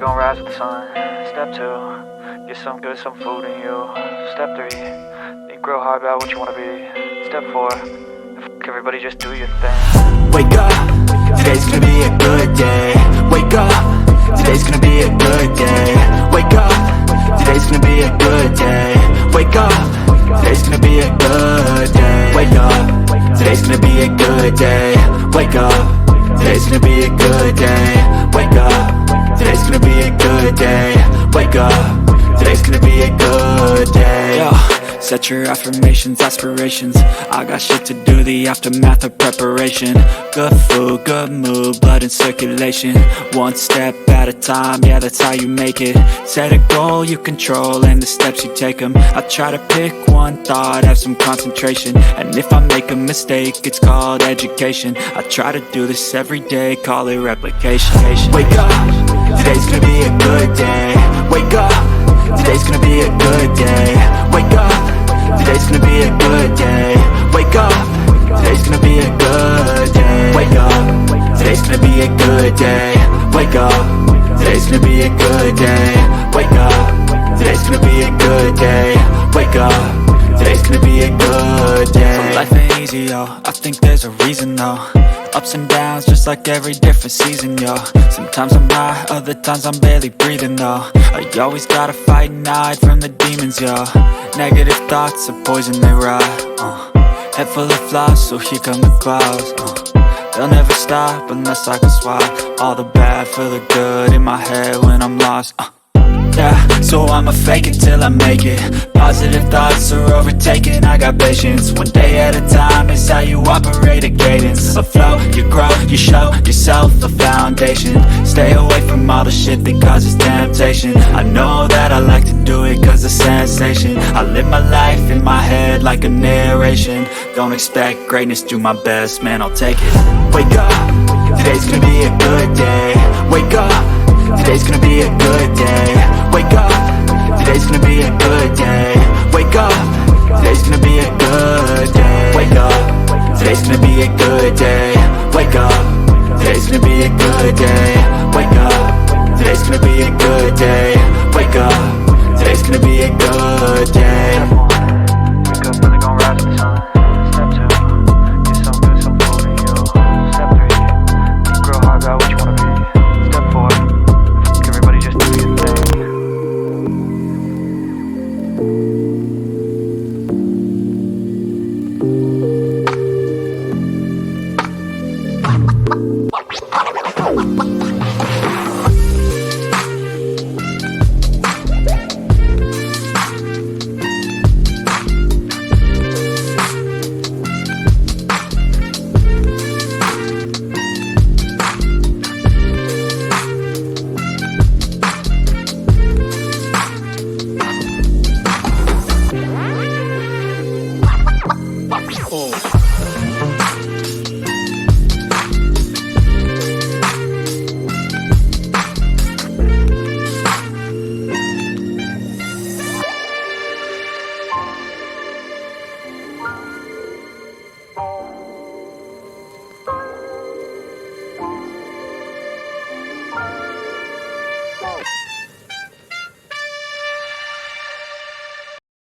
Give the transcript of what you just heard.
gon' rise with the sun. Step 2, get some good, some food in you. Step 3, think real hard about what you wanna be. Step 4, fuck everybody, just do your thing. Wake up, today's gonna be a good day. Wake up, today's gonna be a good day. Wake up, today's gonna be a good day. Wake up, today's gonna be a good day. Wake up, today's gonna be a good day. Wake up, today's gonna be a good day. Wake up, today's gonna be a good day. Wake up, today's gonna be a good day. Yo, set your affirmations, aspirations. I got shit to do, the aftermath of preparation. Good food, good mood, blood in circulation. One step at a time, yeah, that's how you make it. Set a goal you control and the steps you take them. I try to pick one thought, have some concentration. And if I make a mistake, it's called education. I try to do this every day, call it replication. Wake up, today's gonna be a good day. Wake up, today's gonna be a good day. Wake up, today's gonna be a good day. Wake up, today's gonna be a good day. Wake up, today's gonna be a good day. Wake up, today's gonna be a good day. Wake up, today's gonna be a good day. Wake up, today's gonna be a good day. So life ain't easy, yo, I think there's a reason though. Ups and downs, just like every different season, yo. Sometimes I'm high, other times I'm barely breathing, though. I always gotta fight and hide from the demons, yo. Negative thoughts are poison, they rot. Head full of flies, so here come the clouds. They'll never stop unless I can swap all the bad for the good in my head when I'm lost. Yeah, so I'ma fake it till I make it. Positive thoughts are overtaken, I got patience. One day at a time is how you operate a cadence. A flow, you grow, you show yourself a foundation. Stay away from all the shit that causes temptation. I know that I like to do it cause it's sensation. I live my life in my head like a narration. Don't expect greatness, do my best, man, I'll take it. Wake up, today's gonna be a good day. Wake up, today's gonna be a good day. Wake up, today's gonna be a good day. Wake up, today's gonna be a good day. Wake up, today's gonna be a good day. Wake up, today's gonna be a good day. Wake up, today's gonna be a good day. Wake up, today's gonna be a good day. Wake up, really gon' rise with the sun. Step 2, get some good, some food in you. Step 3, think real hard about what you wanna be. Step 4, fuck everybody, just do your thing.